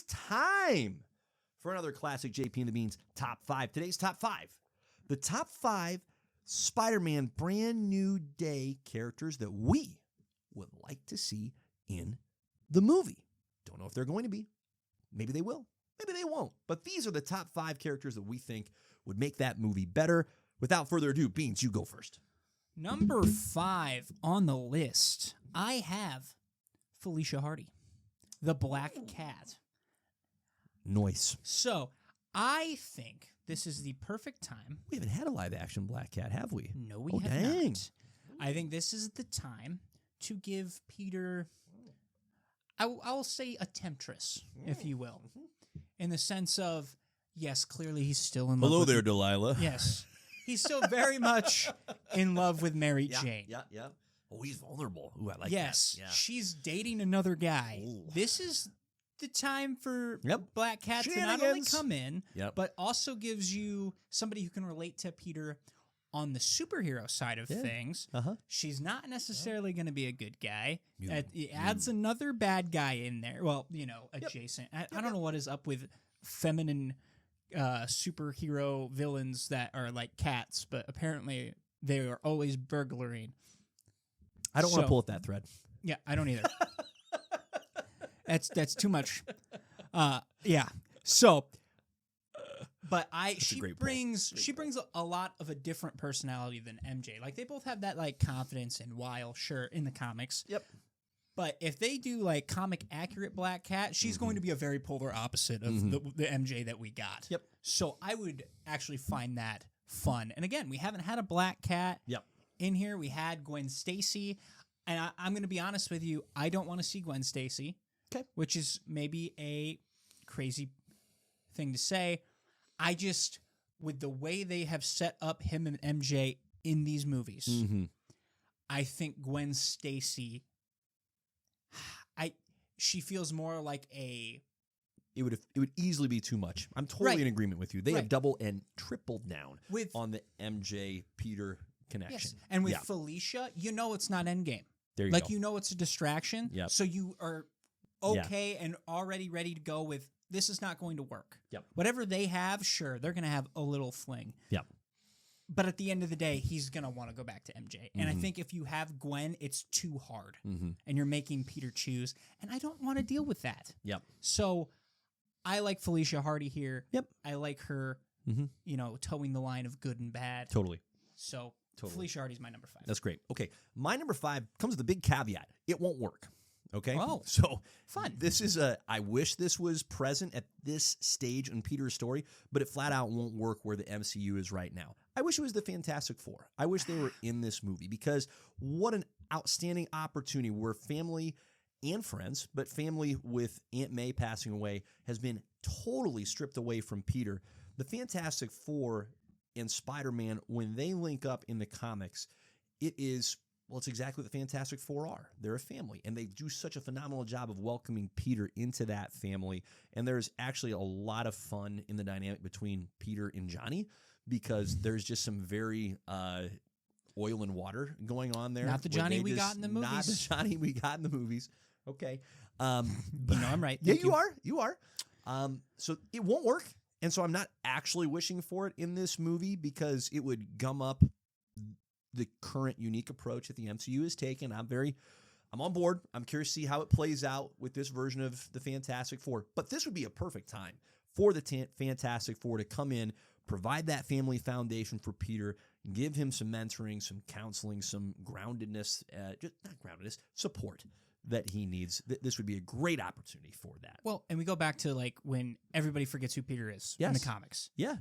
is time for another classic JP and the Beans top 5. Today's top 5. The top 5 Spider-Man brand new day characters that we would like to see in the movie. Don't know if they're going to be. Maybe they will. Maybe they won't. But these are the top 5 characters that we think would make that movie better. Without further ado, Beans, you go first. Number 5 on the list, I have Felicia Hardy, the Black Cat. Nice. So, I think this is the perfect time. We haven't had a live-action Black Cat, have we? No, we Oh, have dang. not. I think this is the time to give Peter, I'll say a temptress, if you will, in the sense of, yes, clearly he's still in love Hello with there, Delilah. Yes. He's still very much in love with Mary Jane. Yeah. Oh, he's vulnerable. Ooh, I like Yes, that. Yeah. she's dating another guy. Ooh. This is the time for Yep. Black Cat to not only Shenanigans. come in, Yep. but also gives you somebody who can relate to Peter on the superhero side of things. Uh-huh. She's not necessarily going to be a good guy. You- It adds another bad guy in there. Well, adjacent. I don't know what is up with feminine superhero villains that are like cats, but apparently they are always burglaring. I don't want to So- pull at that thread. Yeah, I don't either. That's too much. Yeah. So, but a she great pull. brings Great pull. a lot of a different personality than MJ. Like they both have that like confidence and wild, sure, in the comics. Yep. But if they do like comic accurate Black Cat, she's going to be a very polar opposite of the MJ that we got. Yep. So I would actually find that fun. And again, we haven't had a Black Cat Yep. in here. We had Gwen Stacy. And I'm going to be honest with you, I don't want to see Gwen Stacy. Okay. Which is maybe a crazy thing to say. I just, with the way they have set up him and MJ in these movies, Mm-hmm. I think Gwen Stacy, she feels more like a... It would easily be too much. I'm totally Right. in agreement with you. They have Right. double and tripled down With on the MJ Peter connection. yes, and with Yeah. Felicia, you know it's not Endgame. There you Like go. you know it's a distraction. Yep. So you are okay and already ready to go with this is not going to work. Yep. Whatever they have, sure, they're going to have a little fling. Yep. But at the end of the day, he's going to want to go back to MJ. And I Mhm. think if you have Gwen, it's too hard. Mm-hmm. And you're making Peter choose. And I don't want to deal with that. Yep. So I like Felicia Hardy here. Yep. I like her, Mm-hmm. towing the line of good and bad. Totally. So Totally. Felicia Hardy's my number 5. That's great. Okay. My number 5 comes with a big caveat. It won't work. Okay. Oh. So Fun. this is I wish this was present at this stage in Peter's story, but it flat out won't work where the MCU is right now. I wish it was the Fantastic Four. I wish they were in this movie because what an outstanding opportunity where family and friends, but family with Aunt May passing away has been totally stripped away from Peter. The Fantastic Four and Spider-Man, when they link up in the comics, it's exactly what the Fantastic Four are. They're a family, and they do such a phenomenal job of welcoming Peter into that family. And there's actually a lot of fun in the dynamic between Peter and Johnny because there's just some very oil and water going on there. Not the where Johnny they we just- got in the movies. Not the Johnny we got in the movies. Okay. You know I'm right. Yeah, Thank you are. You are. So it won't work. And so I'm not actually wishing for it in this movie because it would gum up the current unique approach that the MCU has taken. I'm on board. I'm curious to see how it plays out with this version of the Fantastic Four. But this would be a perfect time for the Fantastic Four to come in, provide that family foundation for Peter, give him some mentoring, some counseling, some groundedness, support that he needs. This would be a great opportunity for that. Well, and we go back to like when everybody forgets who Peter is in the Yes. comics. Yeah.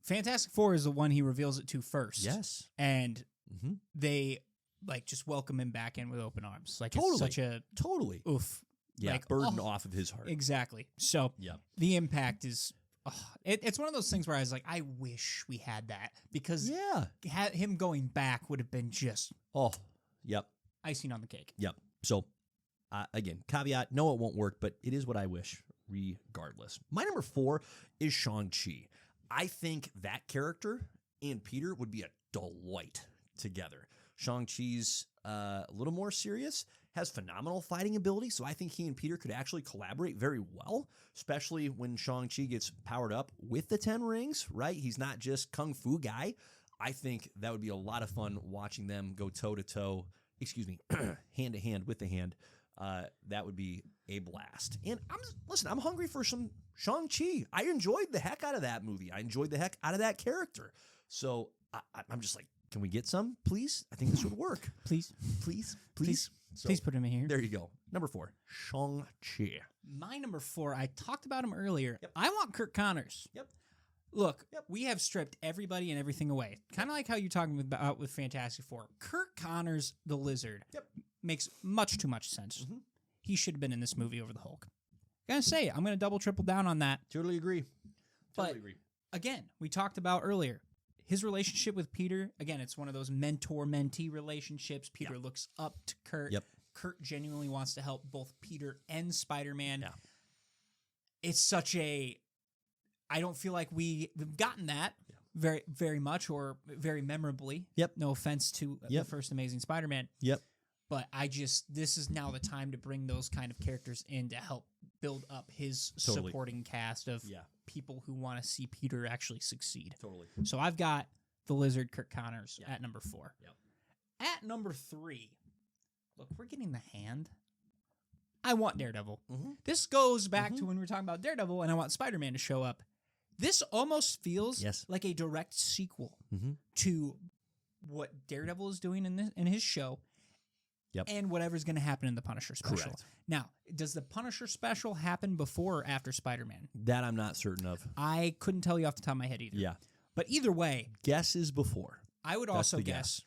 Fantastic Four is the one he reveals it to first. Yes. And Mm-hmm. they like just welcome him back in with open arms. Like Totally. it's such a Totally. oof. Yeah. Like, burden oh, off of his heart. Exactly. So Yeah. the impact is it's one of those things where I was like, I wish we had that because Yeah. him going back would have been just Oh, yep. icing on the cake. Yep. So, again, caveat, no, it won't work, but it is what I wish regardless. My number 4 is Shang-Chi. I think that character and Peter would be a delight together. Shang-Chi's a little more serious, has phenomenal fighting ability, so I think he and Peter could actually collaborate very well, especially when Shang-Chi gets powered up with the 10 rings, right? He's not just Kung Fu guy. I think that would be a lot of fun watching them go toe-to-toe, hand-to-hand with the hand. That would be a blast. And I'm hungry for some Shang-Chi. I enjoyed the heck out of that movie. I enjoyed the heck out of that character. So I'm just like, can we get some, please? I think this would work. Please. So, Please put him in here. There you go. Number 4, Shang-Chi. My number 4, I talked about him earlier. Yep. I want Kirk Connors. Yep. Look, we have stripped everybody and everything away. Kind of like how you're talking about with Fantastic Four. Kirk Connors, the Lizard, makes much too much sense. Mm-hmm. He should have been in this movie over the Hulk. Gonna say, I'm gonna double, triple down on that. Totally agree. Again, we talked about earlier. His relationship with Peter, again, it's one of those mentor-mentee relationships. Peter looks up to Kurt. Kurt genuinely wants to help both Peter and Spider-Man. Yeah. It's such a... I don't feel like we've gotten that very, very much or very memorably. No offense to the first Amazing Spider-Man. But this is now the time to bring those kind of characters in to help build up his supporting cast of people who want to see Peter actually succeed. So I've got the Lizard, Kirk Connors, at number 4. At number 3, look, we're getting the hand. I want Daredevil. This goes back to when we were talking about Daredevil, and I want Spider-Man to show up. This almost feels like a direct sequel to what Daredevil is doing in his show. And whatever's going to happen in the Punisher special. Correct. Now, does the Punisher special happen before or after Spider-Man? That I'm not certain of. I couldn't tell you off the top of my head either. But either way... Guess is before. I would also guess.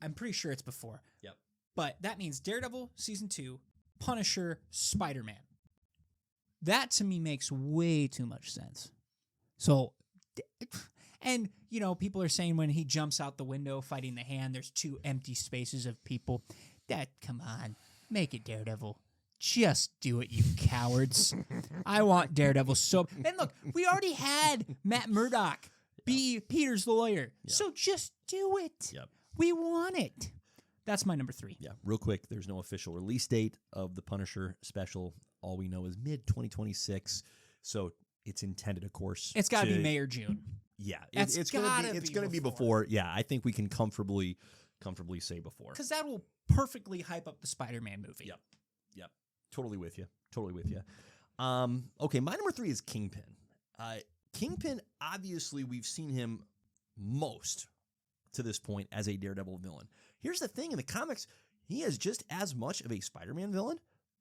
I'm pretty sure it's before. But that means Daredevil, Season 2, Punisher, Spider-Man. That, to me, makes way too much sense. So... And, you know, people are saying when he jumps out the window fighting the hand, there's 2 empty spaces of people. Come on, make it Daredevil. Just do it, you cowards. I want Daredevil so... And look, we already had Matt Murdock be Peter's lawyer. So just do it. We want it. That's my number 3. Real quick, there's no official release date of the Punisher special. All we know is mid-2026. So it's intended, of course. It's got to be May or June. It's gonna be before. I think we can comfortably say before, because that will perfectly hype up the Spider-Man movie. Totally with you. Okay, my number 3 is Kingpin. Kingpin, obviously, we've seen him most to this point as a Daredevil villain. Here's the thing: in the comics, he is just as much of a Spider-Man villain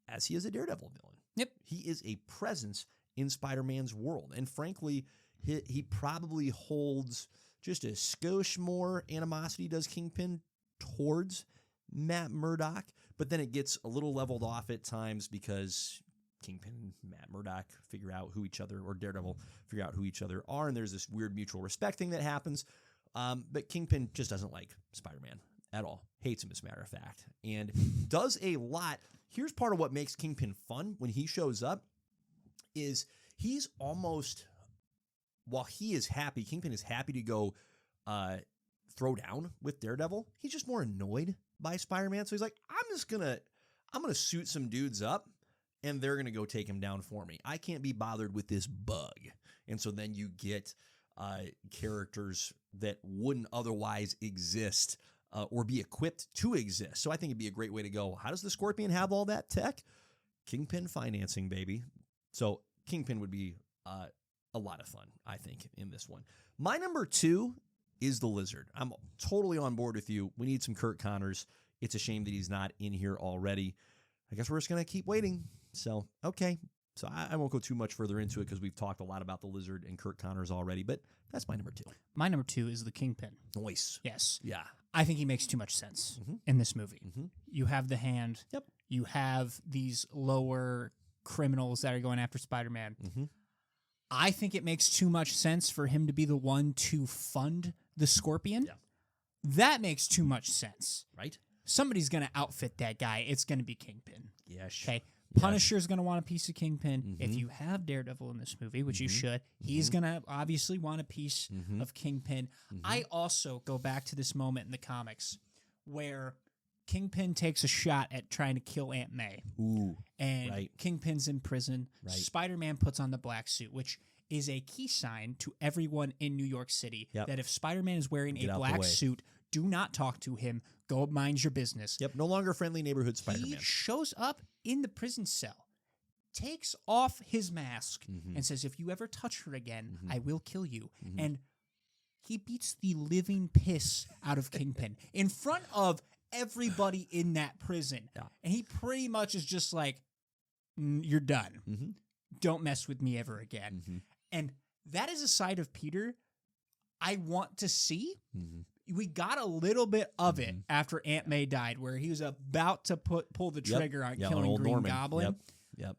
as he is a Daredevil villain. He is a presence in Spider-Man's world, and frankly, he probably holds just a skosh more animosity, does Kingpin, towards Matt Murdock, but then it gets a little leveled off at times because Kingpin and Matt Murdock figure out who each other, or Daredevil figure out who each other are, and there's this weird mutual respect thing that happens. But Kingpin just doesn't like Spider-Man at all. Hates him, as a matter of fact, and does a lot. Here's part of what makes Kingpin fun when he shows up is he's almost... While he is happy, Kingpin is happy to go throw down with Daredevil. He's just more annoyed by Spider-Man. So he's like, I'm gonna suit some dudes up, and they're gonna go take him down for me. I can't be bothered with this bug. And so then you get characters that wouldn't otherwise exist or be equipped to exist. So I think it'd be a great way to go. How does the Scorpion have all that tech? Kingpin financing, baby. So Kingpin would be a lot of fun, I think, in this one. My number 2 is the Lizard. I'm totally on board with you. We need some Kirk Connors. It's a shame that he's not in here already. I guess we're just going to keep waiting. So, okay. So I won't go too much further into it because we've talked a lot about the Lizard and Kirk Connors already, but that's my number 2. My number 2 is the Kingpin. Nice. Yes. Yeah. I think he makes too much sense in this movie. You have the hand. You have these lower criminals that are going after Spider-Man. I think it makes too much sense for him to be the one to fund the Scorpion. That makes too much sense. Right? Somebody's going to outfit that guy. It's going to be Kingpin. Yes. Okay. Punisher's going to want a piece of Kingpin. If you have Daredevil in this movie, which you should, he's going to obviously want a piece of Kingpin. I also go back to this moment in the comics where Kingpin takes a shot at trying to kill Aunt May. Ooh. And Right. Kingpin's in prison. Right. Spider-Man puts on the black suit, which is a key sign to everyone in New York City Yep. that if Spider-Man is wearing Get a out the black way. suit, do not talk to him. Go mind your business. Yep. No longer friendly neighborhood Spider-Man. He shows up in the prison cell, takes off his mask, and says, if you ever touch her again, I will kill you. And he beats the living piss out of Kingpin in front of everybody in that prison. Yeah. And he pretty much is just like, you're done. Don't mess with me ever again. And that is a side of Peter I want to see. We got a little bit of it after Aunt May died, where he was about to pull the trigger on killing old Green Norman. Goblin. Yep.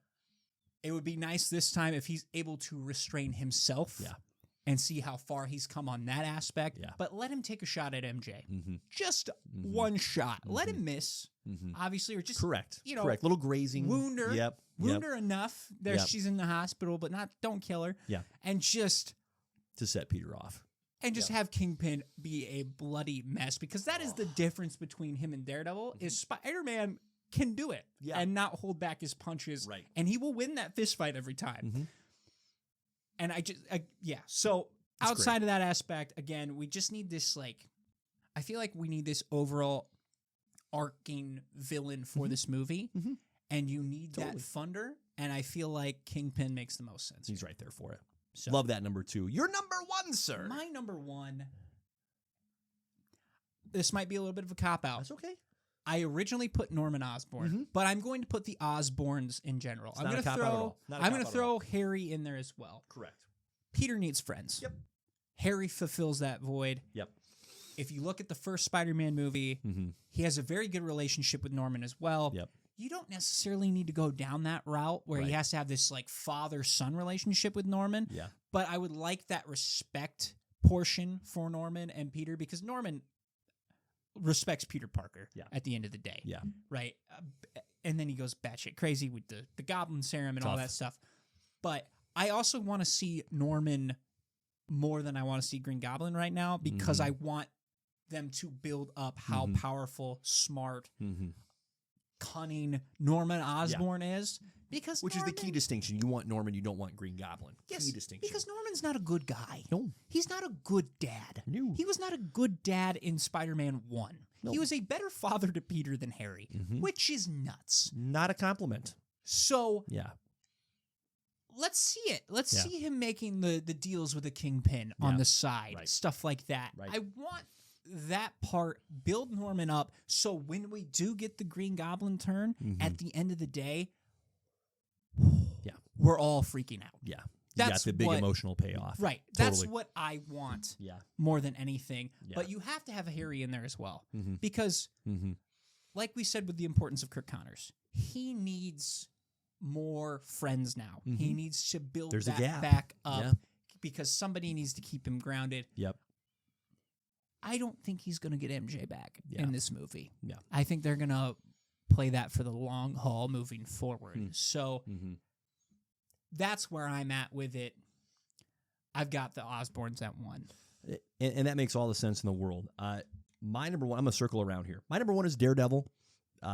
It would be nice this time if he's able to restrain himself and see how far he's come on that aspect. Yeah. But let him take a shot at MJ. Just one shot. Let him miss, obviously, or just Correct. You know, Correct. Little grazing. wound her. Yep. Wound her enough. There, Yep. she's in the hospital, but don't kill her. Yeah. And just To set Peter off. have Kingpin be a bloody mess, because that is the difference between him and Daredevil. Is Spider-Man can do it and not hold back his punches, Right. and he will win that fist fight every time. And so That's outside of that aspect, again, we just need this, like, I feel like we need this overall arcing villain for this movie, and you need that thunder, and I feel like Kingpin makes the most sense. He's right there for it. So. Love that number 2. Your number 1, sir. My number 1, this might be a little bit of a cop-out. That's okay. I originally put Norman Osborn, but I'm going to put the Osborns in general. It's not a cop-out at all. Not a I'm going to cop-out at all. throw Harry in there as well. Correct. Peter needs friends. Yep. Harry fulfills that void. Yep. If you look at the first Spider-Man movie, he has a very good relationship with Norman as well. Yep. You don't necessarily need to go down that route where he has to have this like father-son relationship with Norman. Yeah. But I would like that respect portion for Norman and Peter, because Norman respects Peter Parker at the end of the day. Yeah. Right? And then he goes batshit crazy with the Goblin Serum and all that stuff. But I also want to see Norman more than I want to see Green Goblin right now, because I want them to build up how powerful, smart, cunning Norman Osborn is. Because Which is the key distinction. You want Norman, you don't want Green Goblin. Yes, key distinction. because Norman's not a good guy. No. He's not a good dad. No. He was not a good dad in Spider-Man 1. No. He was a better father to Peter than Harry, which is nuts. Not a compliment. So Yeah. let's see it. Let's see him making the deals with the Kingpin on the side, stuff like that. Right. I want that part, build Norman up, so when we do get the Green Goblin turn, at the end of the day, we're all freaking out. Yeah. You That's got the big what- emotional payoff. Right. Totally. That's what I want Yeah. more than anything. Yeah. But you have to have a Harry in there as well. Because, like we said with the importance of Kirk Connors, he needs more friends now. He needs to build There's a that gap. back up Yeah. because somebody needs to keep him grounded. Yep. I don't think he's going to get MJ back in this movie. Yeah. I think they're going to play that for the long haul moving forward. So that's where I'm at with it. I've got the Osborns at 1. And that makes all the sense in the world. My number 1, I'm going to circle around here. My number 1 is Daredevil,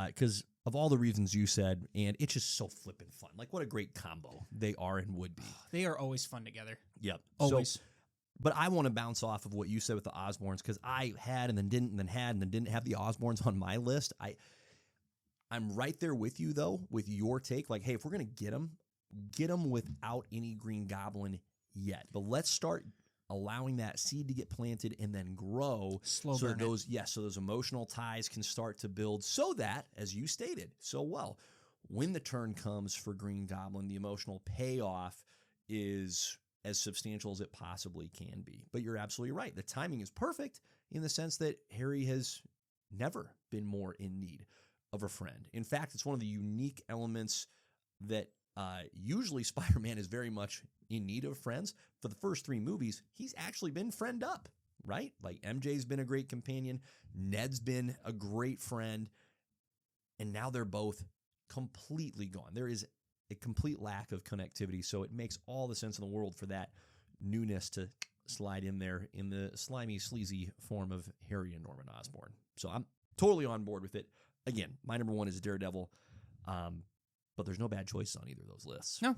because of all the reasons you said, and it's just so flippin' fun. Like, what a great combo they are and would be. They are always fun together. Yep. Always. So, but I want to bounce off of what you said with the Osborns, because I had and then didn't and then had and then didn't have the Osborns on my list. I'm right there with you, though, with your take. Like, hey, if we're going to get them without any Green Goblin yet. But let's start allowing that seed to get planted and then grow. Slow so burn it goes, so those emotional ties can start to build, so that, as you stated so well, when the turn comes for Green Goblin, the emotional payoff is as substantial as it possibly can be. But you're absolutely right. The timing is perfect in the sense that Harry has never been more in need of a friend. In fact, it's one of the unique elements that usually Spider-Man is very much in need of friends. For the first 3 movies, he's actually been friend up, right? Like, MJ's been a great companion. Ned's been a great friend. And now they're both completely gone. There is a complete lack of connectivity. So it makes all the sense in the world for that newness to slide in there in the slimy, sleazy form of Harry and Norman Osborn. So I'm totally on board with it. again, my number one is Daredevil. But there's no bad choices on either of those lists. No,